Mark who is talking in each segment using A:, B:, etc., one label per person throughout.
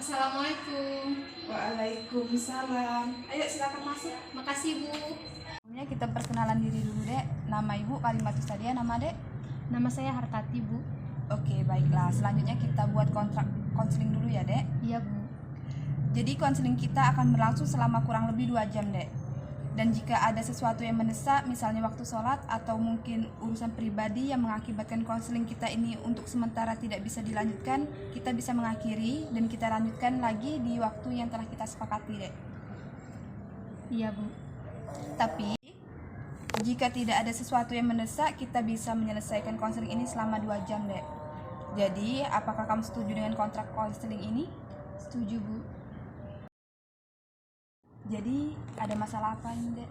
A: Assalamualaikum.
B: Waalaikumsalam. Ayo silakan masuk.
A: Makasih Bu.
C: Sebelumnya kita perkenalan diri dulu dek. Nama ibu Kalimatus Sadia, nama dek?
A: Nama saya Hartati Bu.
C: Oke baiklah, selanjutnya kita buat kontrak konseling dulu ya dek.
A: Iya Bu.
C: Jadi konseling kita akan berlangsung selama kurang lebih 2 jam dek. Dan jika ada sesuatu yang mendesak, misalnya waktu sholat atau mungkin urusan pribadi yang mengakibatkan konseling kita ini untuk sementara tidak bisa dilanjutkan, kita bisa mengakhiri dan kita lanjutkan lagi di waktu yang telah kita sepakati dek.
A: Iya Bu.
C: Tapi jika tidak ada sesuatu yang mendesak, kita bisa menyelesaikan konseling ini selama 2 jam dek. Jadi apakah kamu setuju dengan kontrak konseling ini?
A: Setuju Bu.
C: Jadi ada masalah apa ini dek?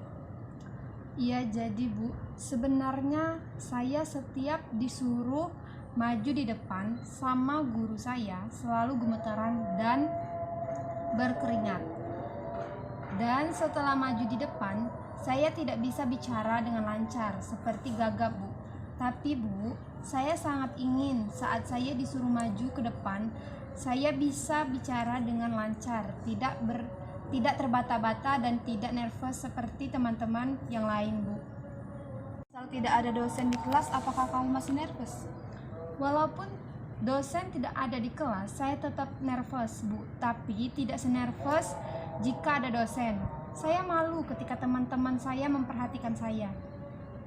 A: Iya jadi Bu, sebenarnya saya setiap disuruh maju di depan sama guru saya selalu gemetaran dan berkeringat. Dan setelah maju di depan, saya tidak bisa bicara dengan lancar seperti gagap Bu. Tapi Bu, saya sangat ingin saat saya disuruh maju ke depan, saya bisa bicara dengan lancar, tidak terbata-bata dan tidak nervous seperti teman-teman yang lain Bu.
C: Kalau tidak ada dosen di kelas, apakah kamu masih nervous?
A: Walaupun dosen tidak ada di kelas, saya tetap nervous Bu, tapi tidak senervous jika ada dosen. Saya malu ketika teman-teman saya memperhatikan saya.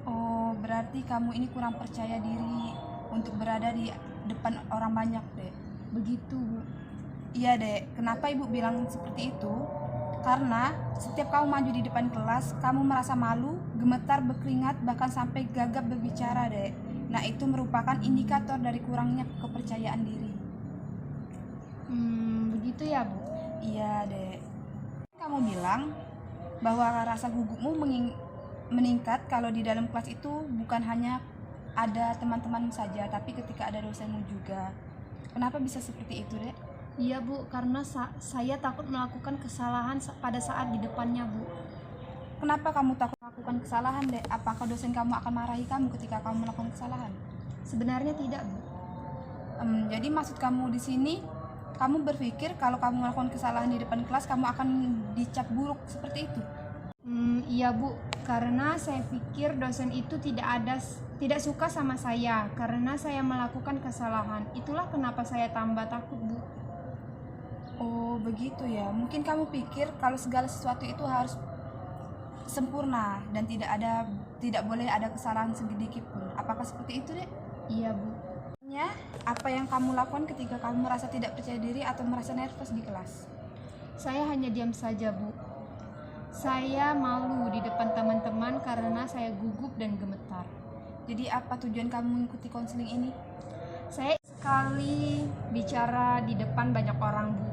C: Oh, berarti kamu ini kurang percaya diri untuk berada di depan orang banyak dek.
A: Begitu Bu.
C: Iya dek, kenapa ibu bilang seperti itu? Karena setiap kamu maju di depan kelas, kamu merasa malu, gemetar, berkeringat, bahkan sampai gagap berbicara dek. Nah itu merupakan indikator dari kurangnya kepercayaan diri.
A: Begitu ya Bu?
C: Iya dek. Kamu bilang bahwa rasa gugupmu meningkat kalau di dalam kelas itu bukan hanya ada teman-temanmu saja, tapi ketika ada dosenmu juga. Kenapa bisa seperti itu dek?
A: Iya Bu, karena saya takut melakukan kesalahan pada saat di depannya Bu.
C: Kenapa kamu takut melakukan kesalahan dek? Apakah dosen kamu akan marahi kamu ketika kamu melakukan kesalahan?
A: Sebenarnya tidak Bu.
C: Jadi maksud kamu di sini, kamu berpikir kalau kamu melakukan kesalahan di depan kelas, kamu akan dicap buruk seperti itu?
A: Iya Bu, karena saya pikir dosen itu tidak suka sama saya karena saya melakukan kesalahan. Itulah kenapa saya tambah takut Bu.
C: Oh begitu ya, mungkin kamu pikir kalau segala sesuatu itu harus sempurna dan tidak boleh ada kesalahan sedikit pun. Apakah seperti itu dek?
A: Iya Bu.
C: Apa yang kamu lakukan ketika kamu merasa tidak percaya diri atau merasa nervous di kelas?
A: Saya hanya diam saja Bu. Saya malu di depan teman-teman karena saya gugup dan gemetar.
C: Jadi apa tujuan kamu mengikuti konseling ini?
A: Saya sekali bicara di depan banyak orang Bu.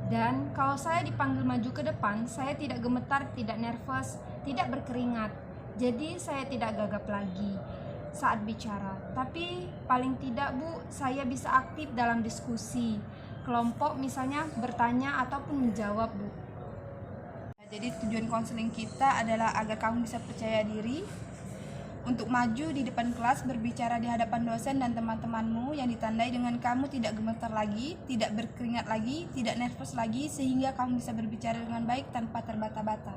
A: Dan kalau saya dipanggil maju ke depan, saya tidak gemetar, tidak nervous, tidak berkeringat. Jadi saya tidak gagap lagi saat bicara. Tapi paling tidak Bu, saya bisa aktif dalam diskusi kelompok, misalnya bertanya ataupun menjawab Bu.
C: Jadi tujuan konseling kita adalah agar kamu bisa percaya diri untuk maju di depan kelas, berbicara di hadapan dosen dan teman-temanmu yang ditandai dengan kamu tidak gemetar lagi, tidak berkeringat lagi, tidak nervous lagi, sehingga kamu bisa berbicara dengan baik tanpa terbata-bata.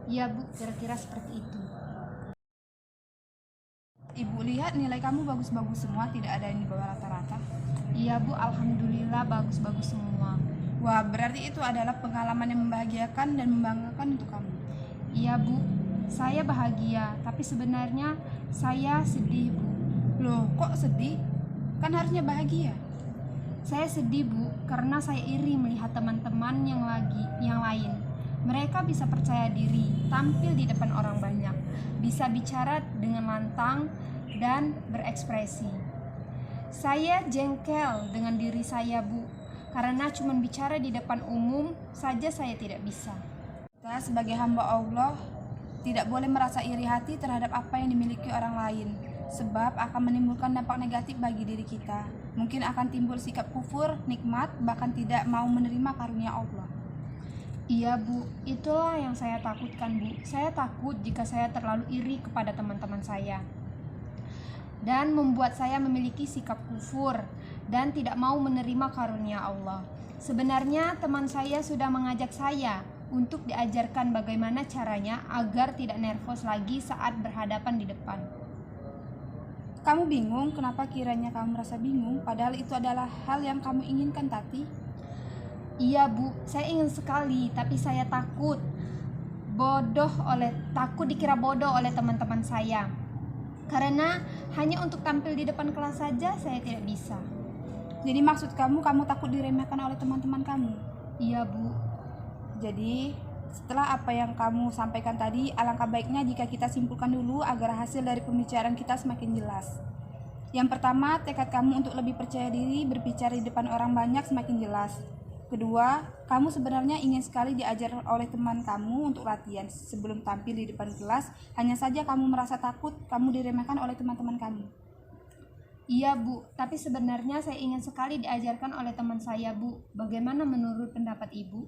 A: Iya Bu, kira-kira seperti itu.
C: Ibu lihat nilai kamu bagus-bagus semua, tidak ada yang di bawah rata-rata.
A: Iya Bu, alhamdulillah bagus-bagus semua.
C: Wah, berarti itu adalah pengalaman yang membahagiakan dan membanggakan untuk kamu.
A: Iya Bu, saya bahagia, tapi sebenarnya saya sedih Bu.
C: Loh, kok sedih? Kan harusnya bahagia.
A: Saya sedih Bu, karena saya iri melihat teman-teman yang lain. Mereka bisa percaya diri, tampil di depan orang banyak, bisa bicara dengan lantang dan berekspresi. Saya jengkel dengan diri saya Bu, karena cuma bicara di depan umum saja saya tidak bisa.
C: Kita sebagai hamba Allah tidak boleh merasa iri hati terhadap apa yang dimiliki orang lain, sebab akan menimbulkan dampak negatif bagi diri kita. Mungkin akan timbul sikap kufur, nikmat, bahkan tidak mau menerima karunia Allah.
A: Iya Bu, itulah yang saya takutkan Bu. Saya takut jika saya terlalu iri kepada teman-teman saya. dan membuat saya memiliki sikap kufur dan tidak mau menerima karunia Allah. Sebenarnya teman saya sudah mengajak saya untuk diajarkan bagaimana caranya agar tidak nervous lagi saat berhadapan di depan.
C: Kamu bingung? Kenapa kiranya kamu merasa bingung? Padahal itu adalah hal yang kamu inginkan, Tati.
A: Iya Bu, saya ingin sekali, tapi saya takut dikira bodoh oleh teman-teman saya. Karena hanya untuk tampil di depan kelas saja saya tidak bisa.
C: Jadi maksud kamu takut diremehkan oleh teman-teman kamu?
A: Iya Bu.
C: Jadi setelah apa yang kamu sampaikan tadi, alangkah baiknya jika kita simpulkan dulu agar hasil dari pembicaraan kita semakin jelas. Yang pertama, tekad kamu untuk lebih percaya diri berbicara di depan orang banyak semakin jelas. Kedua, kamu sebenarnya ingin sekali diajar oleh teman kamu untuk latihan sebelum tampil di depan kelas, hanya saja kamu merasa takut kamu diremehkan oleh teman-teman kamu.
A: Iya Bu, tapi sebenarnya saya ingin sekali diajarkan oleh teman saya Bu. Bagaimana menurut pendapat Ibu?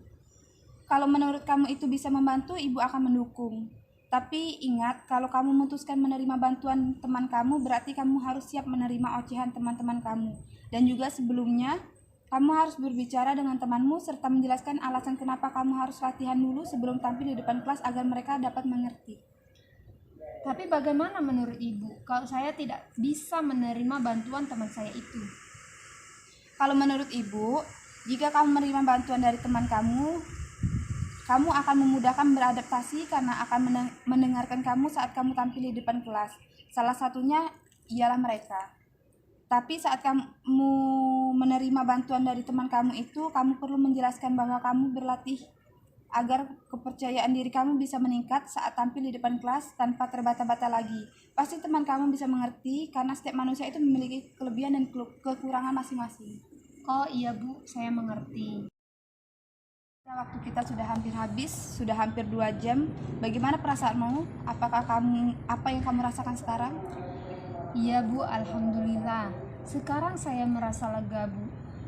C: Kalau menurut kamu itu bisa membantu, Ibu akan mendukung. Tapi ingat, kalau kamu memutuskan menerima bantuan teman kamu, berarti kamu harus siap menerima ocehan teman-teman kamu. Dan juga sebelumnya, kamu harus berbicara dengan temanmu serta menjelaskan alasan kenapa kamu harus latihan dulu sebelum tampil di depan kelas agar mereka dapat mengerti.
A: Tapi bagaimana menurut Ibu kalau saya tidak bisa menerima bantuan teman saya itu?
C: Kalau menurut Ibu, jika kamu menerima bantuan dari teman kamu akan memudahkan beradaptasi karena akan mendengarkan kamu saat kamu tampil di depan kelas. Salah satunya ialah mereka. Tapi saat kamu menerima bantuan dari teman kamu itu, kamu perlu menjelaskan bahwa kamu berlatih agar kepercayaan diri kamu bisa meningkat saat tampil di depan kelas tanpa terbata-bata lagi. Pasti teman kamu bisa mengerti karena setiap manusia itu memiliki kelebihan dan kekurangan masing-masing.
A: Oh iya Bu, saya mengerti.
C: Waktu kita sudah hampir habis, sudah hampir 2 jam. Bagaimana perasaanmu? Apa yang kamu rasakan sekarang?
A: Iya Bu, alhamdulillah. Sekarang saya merasa lega Bu,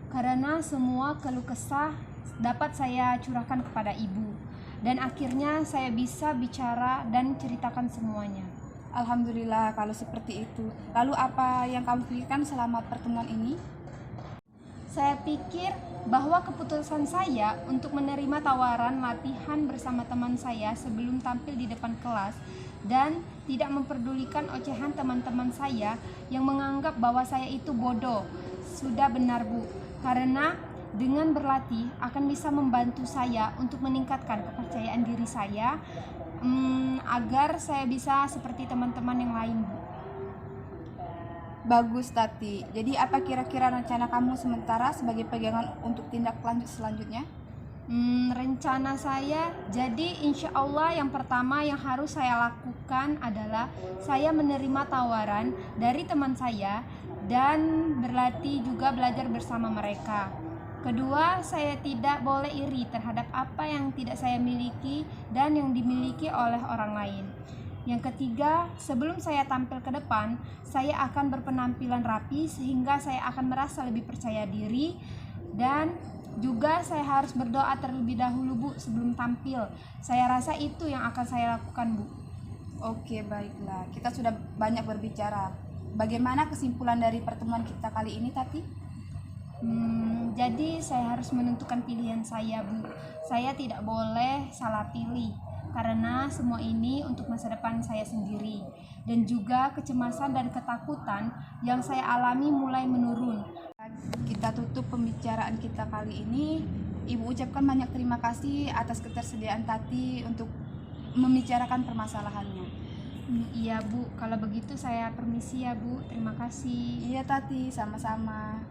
A: karena semua keluh kesah dapat saya curahkan kepada Ibu. Dan akhirnya saya bisa bicara dan ceritakan semuanya.
C: Alhamdulillah kalau seperti itu. Lalu apa yang kamu pikirkan selama pertemuan ini?
A: Saya pikir bahwa keputusan saya untuk menerima tawaran latihan bersama teman saya sebelum tampil di depan kelas dan tidak memperdulikan ocehan teman-teman saya yang menganggap bahwa saya itu bodoh sudah benar Bu, karena dengan berlatih akan bisa membantu saya untuk meningkatkan kepercayaan diri saya agar saya bisa seperti teman-teman yang lain Bu.
C: Bagus Tati. Jadi apa kira-kira rencana kamu sementara sebagai pegangan untuk tindak lanjut selanjutnya?
A: Rencana saya, jadi insya Allah yang pertama yang harus saya lakukan adalah saya menerima tawaran dari teman saya dan berlatih juga belajar bersama mereka. Kedua, saya tidak boleh iri terhadap apa yang tidak saya miliki dan yang dimiliki oleh orang lain. Yang ketiga, sebelum saya tampil ke depan, saya akan berpenampilan rapi sehingga saya akan merasa lebih percaya diri. Dan juga saya harus berdoa terlebih dahulu Bu sebelum tampil. Saya rasa itu yang akan saya lakukan Bu.
C: Oke, baiklah. Kita sudah banyak berbicara. Bagaimana kesimpulan dari pertemuan kita kali ini, Tati?
A: Jadi saya harus menentukan pilihan saya Bu. Saya tidak boleh salah pilih karena semua ini untuk masa depan saya sendiri. Dan juga kecemasan dan ketakutan yang saya alami mulai menurun.
C: Kita tutup pembicaraan kita kali ini. Ibu ucapkan banyak terima kasih atas ketersediaan Tati untuk membicarakan permasalahannya.
A: Iya Bu, kalau begitu saya permisi ya Bu. Terima kasih.
C: Iya Tati, sama-sama.